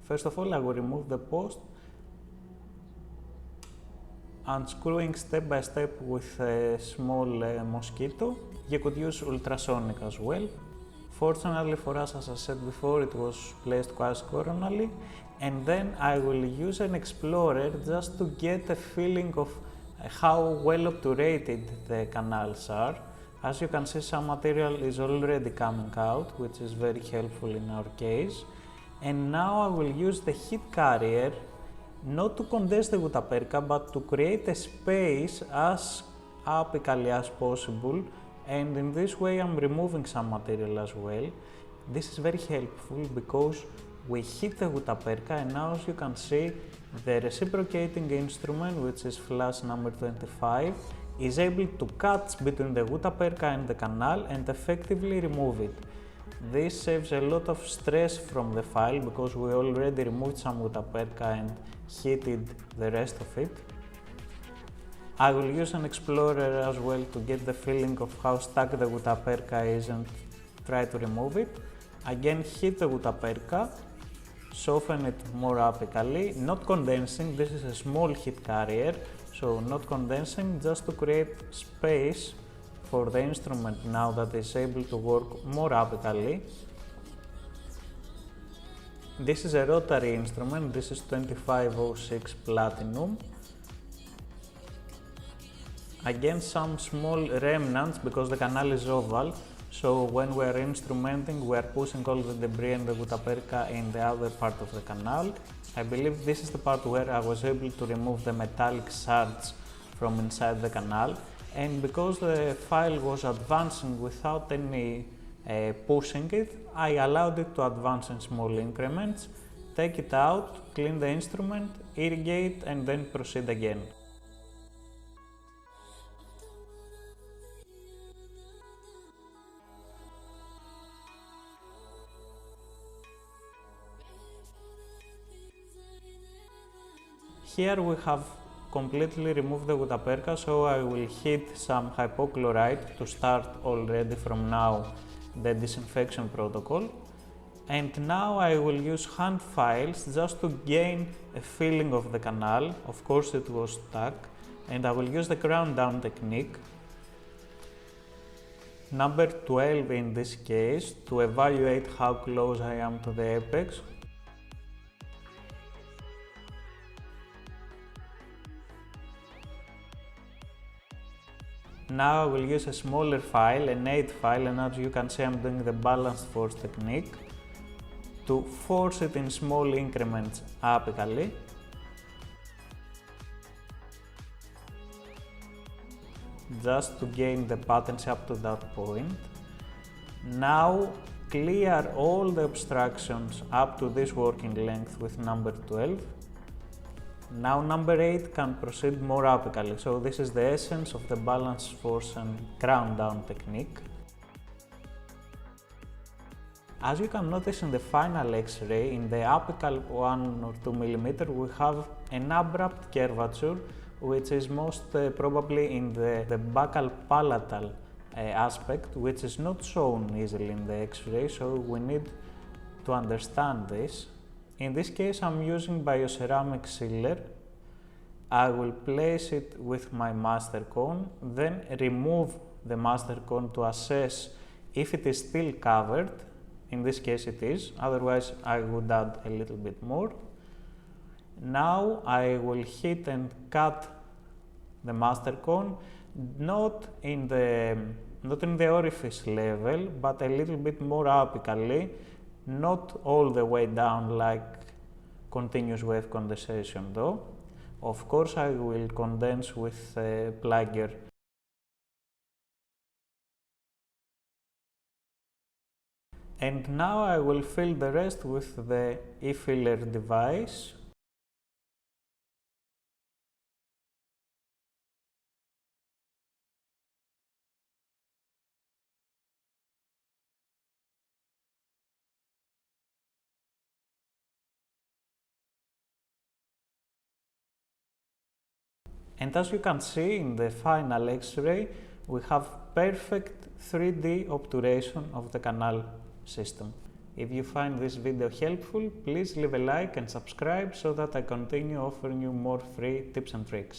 First of all, I will remove the post, unscrewing step by step with a small mosquito. You could use ultrasonic as well. Fortunately for us, as I said before, it was placed quite coronally. And then I will use an explorer just to get a feeling of how well obturated the canals are. As you can see, some material is already coming out, which is very helpful in our case. And now I will use the heat carrier not to condense the guttapercha, but to create a space as apically as possible, and in this way I'm removing some material as well. This is very helpful because we hit the guttapercha, and now as you can see, the reciprocating instrument, which is flash number 25, is able to catch between the guttapercha and the canal and effectively remove it. This saves a lot of stress from the file because we already removed some guttapercha and heated the rest of it. I will use an explorer as well to get the feeling of how stuck the guttapercha is and try to remove it. Again, heat the guttapercha, soften it more apically, not condensing. This is a small heat carrier, so not condensing, just to create space for the instrument now that is able to work more apically. This is a rotary instrument. This is 2506 platinum. Again, some small remnants because the canal is oval, so when we are instrumenting, we are pushing all the debris and the guttapercha in the other part of the canal. I believe this is the part where I was able to remove the metallic shards from inside the canal, and because the file was advancing without any pushing it, I allowed it to advance in small increments, take it out, clean the instrument, irrigate, and then proceed again. Here we have completely removed the guttapercha, so I will heat some hypochlorite to start already from now the disinfection protocol. And now I will use hand files just to gain a feeling of the canal. Of course it was stuck, and I will use the crown down technique, number 12 in this case, to evaluate how close I am to the apex. Now I will use a smaller file, an 8 file, and as you can see I'm doing the balanced force technique to force it in small increments apically. Just to gain the patency up to that point. Now clear all the obstructions up to this working length with number 12. Now number 8 can proceed more apically, so this is the essence of the balance force and crown down technique. As you can notice in the final X-ray, in the apical 1 or 2 mm, we have an abrupt curvature, which is most probably in the buccal palatal aspect, which is not shown easily in the X-ray, so we need to understand this. In this case, I'm using bioceramic sealer. I will place it with my master cone, then remove the master cone to assess if it is still covered. In this case it is, otherwise I would add a little bit more. Now I will heat and cut the master cone, not in the orifice level, but a little bit more apically, not all the way down like continuous wave condensation though. Of course I will condense with a plugger. And now I will fill the rest with the e-filler device. And as you can see in the final X-ray, we have perfect 3D obturation of the canal system. If you find this video helpful, please leave a like and subscribe so that I continue offering you more free tips and tricks.